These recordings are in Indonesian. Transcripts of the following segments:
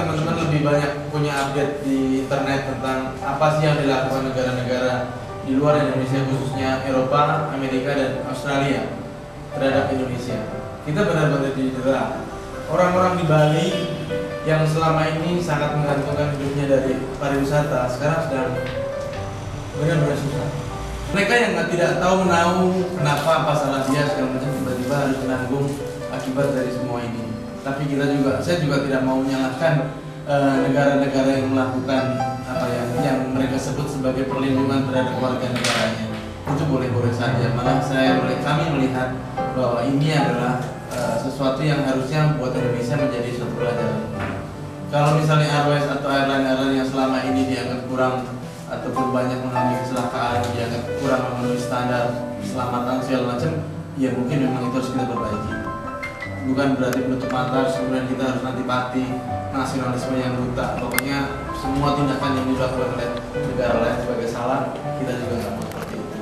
teman-teman lebih banyak punya update di internet tentang apa sih yang dilakukan negara-negara di luar Indonesia, khususnya Eropa, Amerika, dan Australia terhadap Indonesia. Kita benar-benar didera. Orang-orang di Bali yang selama ini sangat menggantungkan hidupnya dari pariwisata sekarang sedang benar-benar susah. Mereka yang tidak tahu menahu kenapa apa salah dia segala macam tiba-tiba harus menanggung akibat dari semua ini. Tapi saya juga tidak mau menyalahkan negara-negara yang melakukan yang mereka sebut sebagai perlindungan terhadap warga negaranya. Itu boleh-boleh saja. Malah kami melihat bahwa ini adalah sesuatu yang harusnya buat Indonesia menjadi suatu pelajaran. Kalau misalnya Airways atau airline yang selama ini dianggap kurang ataupun banyak mengalami kecelakaan, dianggap kurang memenuhi standar keselamatan segala macam, ya mungkin memang itu harus kita perbaiki. Bukan berarti menutup mata, kemudian kita harus antipati nasionalisme yang buta. Pokoknya semua tindakan yang dilakukan oleh negara lain sebagai salah, kita juga nggak mau seperti itu.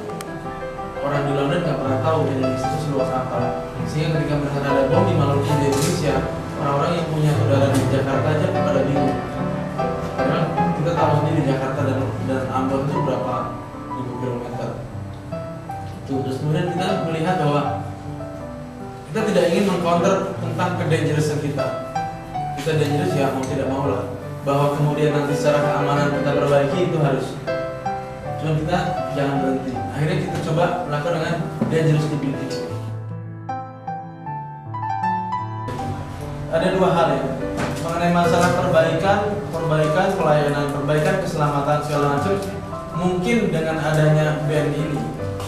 Orang di London nggak pernah tahu Indonesia itu seluas apa, sehingga ketika melihat ada bom di Maluku di Indonesia, orang-orang yang punya saudara di Jakarta aja pada bingung. Karena kita tahu sendiri Jakarta dan Ambon itu berapa ribu kilometer. Terus kemudian kita melihat bahwa kita tidak ingin meng-counter tentang kedangerousan kita. Kita dangerous ya mau tidak mau lah. Bahwa kemudian nanti secara keamanan kita perbaiki itu harus. Cuma kita jangan berhenti. Akhirnya kita coba melakukan dengan dangerous activity. Ada dua hal ya. Mengenai masalah perbaikan pelayanan, perbaikan keselamatan segala macam, mungkin dengan adanya ban ini,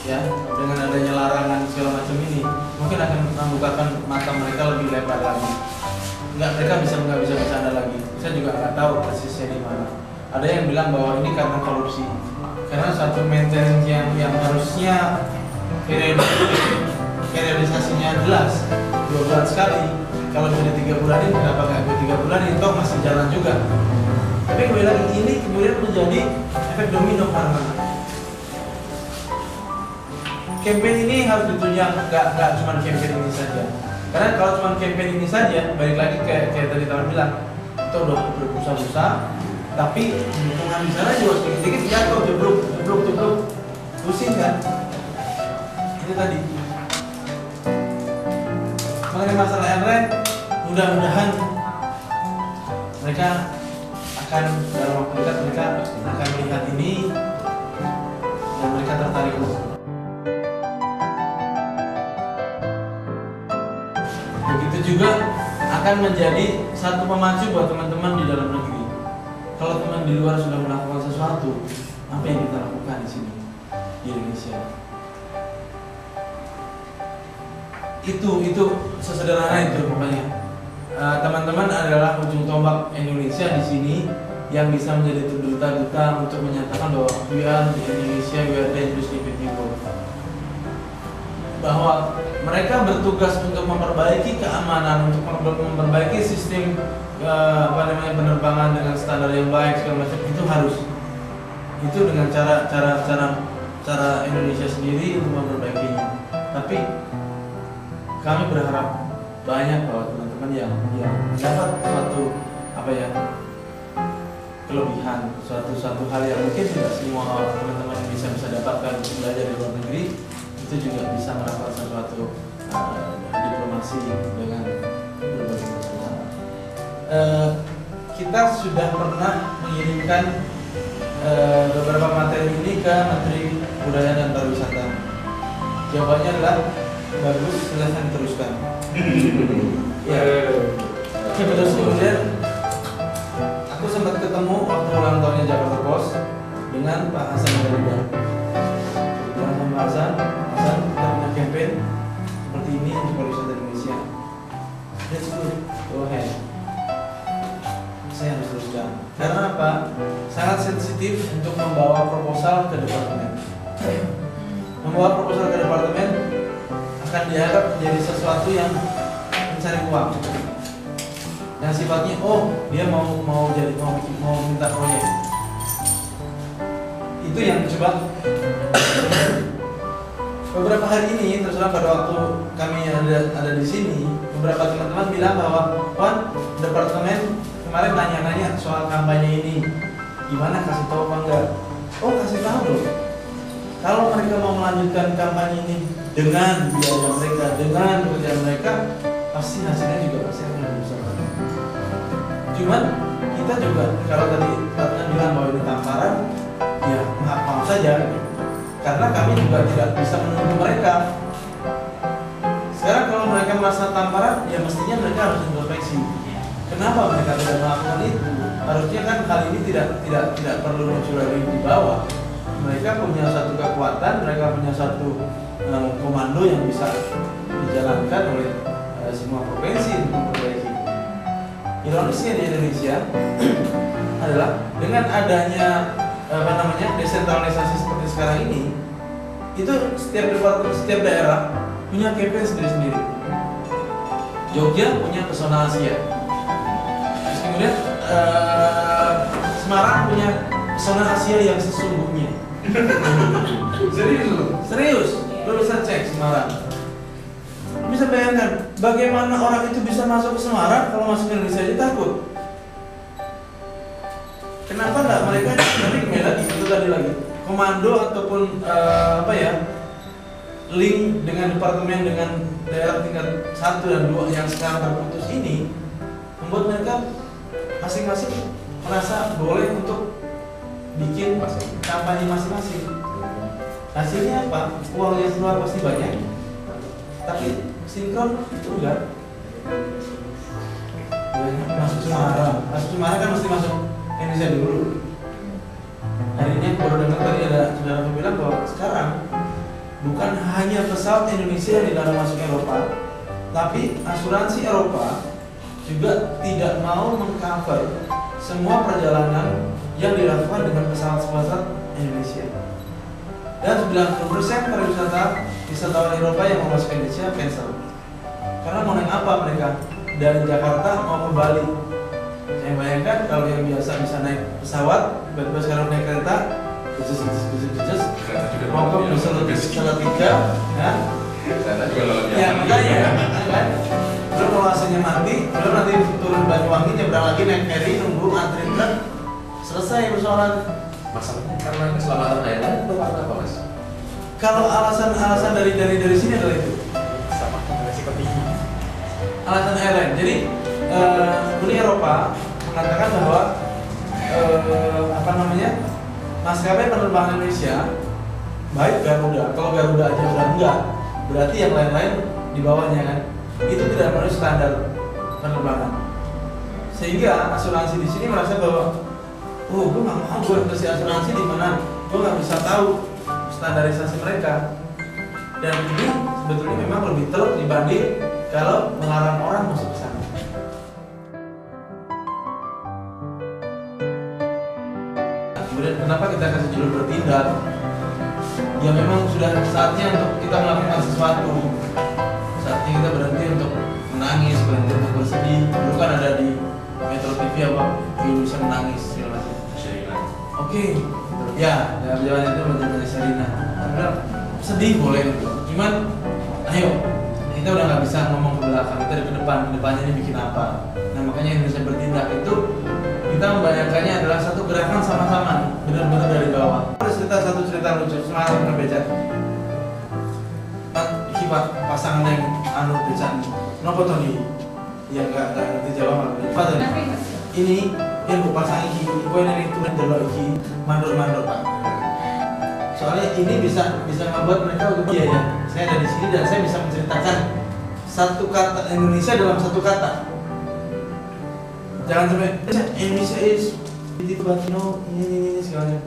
ya, dengan adanya larangan segala macam ini, mungkin akan membukakan mata mereka lebih lebar lagi. Mereka nggak bisa bercanda lagi. Saya juga nggak tahu persisnya di mana. Ada yang bilang bahwa ini karena korupsi, karena satu maintenance yang harusnya periodisasinya jelas 2 bulan sekali. Kalau sudah 3 bulan ini, kenapa nggak 3 bulan ini? Toh masih jalan juga. Tapi kembali lagi, ini kemudian menjadi efek domino karena campaign ini harus ditunjang, nggak cuma campaign ini saja. Karena kalau cuma campaign ini saja, balik lagi kayak tadi teman bilang, kita udah berusaha-usaha, tapi dukungan di sana juga sedikit-sedikit jatuh, jeblok, pusing kan? Itu tadi. Mengenai masalah airline, mudah-mudahan mereka akan dalam waktu dekat mereka akan melihat ini dan mereka tertarik. Begitu juga akan menjadi satu pemacu buat teman-teman di dalam negeri. Kalau teman di luar sudah melakukan sesuatu, apa yang kita lakukan di sini di Indonesia? Itu sesederhana itu pokoknya. Teman-teman adalah ujung tombak Indonesia di sini yang bisa menjadi duta-duta untuk menyatakan bahwa we are di Indonesia, we are dangerous people. Bahwa mereka bertugas untuk memperbaiki keamanan, untuk memperbaiki sistem penerbangan dengan standar yang baik segala macam, itu harus. Itu dengan cara Indonesia sendiri untuk memperbaikinya. Tapi kami berharap banyak bahwa teman-teman yang mendapat suatu kelebihan, suatu hal yang mungkin tidak semua teman-teman bisa dapatkan untuk belajar di luar negeri, itu juga bisa melakukan sesuatu diplomasi dengan berbagai masalah. Kita sudah pernah mengirimkan beberapa materi ini ke Menteri Budaya dan Pariwisata. Jawabannya adalah bagus, silahkan teruskan. Ya. Terus kemudian aku sempat ketemu waktu ulang tahunnya Jakarta Post dengan Pak Hasan Garida. Dengan pembahasan kita punya campaign seperti ini untuk pariwisata Indonesia. That's good, go ahead. Saya harus teruskan. Karena apa? Sangat sensitif untuk membawa proposal ke departemen. Membawa proposal ke departemen akan dianggap menjadi sesuatu yang mencari uang, yang sifatnya dia mau minta proyek. Itu yang coba beberapa hari ini, terus pada waktu kami ada di sini, beberapa teman-teman bilang bahwa departemen kemarin nanya-nanya soal kampanye ini, gimana, kasih tahu apa enggak? Oh, kasih tahu loh. Kalau mereka mau melanjutkan kampanye ini dengan biaya mereka, dengan pekerjaan mereka, pasti hasilnya juga pasti akan lebih besar. Cuman kita juga, kalau tadi Ratna bilang bahwa ini tamparan, ya maaf saja, karena kami juga tidak bisa menunggu mereka. Sekarang kalau mereka merasa tamparan, ya mestinya mereka harus introspeksi. Kenapa mereka tidak melakukan itu? Harusnya kan hal ini tidak perlu muncul dari di bawah. Mereka punya satu kekuatan, mereka punya satu komando yang bisa dijalankan oleh semua provinsi untuk memperbaiki. Ironisnya di Indonesia adalah dengan adanya desentralisasi seperti sekarang ini, itu setiap departemen, setiap daerah punya campaign sendiri-sendiri. Jogja punya pesona Asia. Terus kemudian Semarang punya pesona Asia yang sesungguhnya. Serius, lo bisa cek Semarang. Bisa bayangkan bagaimana orang itu bisa masuk ke Semarang, kalau masuk ke Indonesia aja takut. Kenapa nggak mereka? Tapi kembali lagi itu tadi lagi komando ataupun link dengan departemen dengan daerah tingkat 1 dan 2 yang sekarang terputus ini membuat mereka masing-masing merasa boleh untuk bikin kampanye masing-masing. Hasilnya apa? Uang yang keluar pasti banyak, tapi sinkron itu enggak. Masuk Semarang kan mesti masuk Indonesia dulu. Hari ini baru dengar tadi ada saudara bilang bahwa sekarang bukan hanya pesawat Indonesia yang dilarang masuk Eropa, tapi asuransi Eropa juga tidak mau mengcover semua perjalanan yang dilakukan dengan pesawat-pesawat Indonesia. Dan 90% pariwisata wisatawan Eropa yang mau masuk Indonesia cancel. Karena mau naik apa mereka? Dari Jakarta mau ke Bali. Saya bayangkan kalau yang biasa bisa naik pesawat, tiba-tiba sekarang naik kereta, mau ke Salatiga, ya makanya, kan? Belum kalau hasilnya mati, belum nanti turun Banyuwangi, nyebrang lagi naik ferry, nunggu antri truk, selesai persoalan. Masalahnya karena keselamatan airline itu karena apa, Mas? Kalau alasan dari sini adalah itu. Sama resiko tinggi. Alasan airline. Jadi Uni Eropa mengatakan bahwa maskapai penerbangan Indonesia baik Garuda, kalau Garuda aja udah enggak, berarti yang lain-lain di bawahnya kan, itu tidak memenuhi standar penerbangan. Sehingga asuransi di sini merasa bahwa gue nggak mau gue kasih asuransi di mana gue nggak bisa tahu standarisasi mereka. Dan ini sebetulnya memang lebih teluk dibanding kalau melarang orang masuk ke sana. Kemudian kenapa kita kasih judul bertindak? Ya memang sudah saatnya untuk kita melakukan sesuatu. Saatnya kita berhenti untuk menangis, berhenti untuk bersedih. Dulu kan ada di Metro TV apa, Indonesia menangis segala macam. Oke, ya jawabannya itu menjadi Sherina. Bilang sedih boleh, cuman ayo kita udah nggak bisa ngomong ke belakang, kita ke depannya ini bikin apa. Nah makanya Indonesia bertindak itu kita membayangkannya adalah satu gerakan sama-sama, benar-benar dari bawah. Ada satu cerita lucu Semarang dengan becak. Iki pak pasangan yang becak, nopo Tony, yang nggak ngerti Jawa malah. Ini yang gue pasang iki, gue ini tuh delok iki, mandor pak. Soalnya ini bisa membuat mereka untuk ya, saya ada di sini dan saya bisa menceritakan satu kata Indonesia dalam satu kata. Jangan sampai Indonesia is beautiful, but no ini segalanya.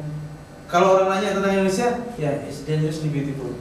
Kalau orang nanya tentang Indonesia, ya it's dangerously beautiful.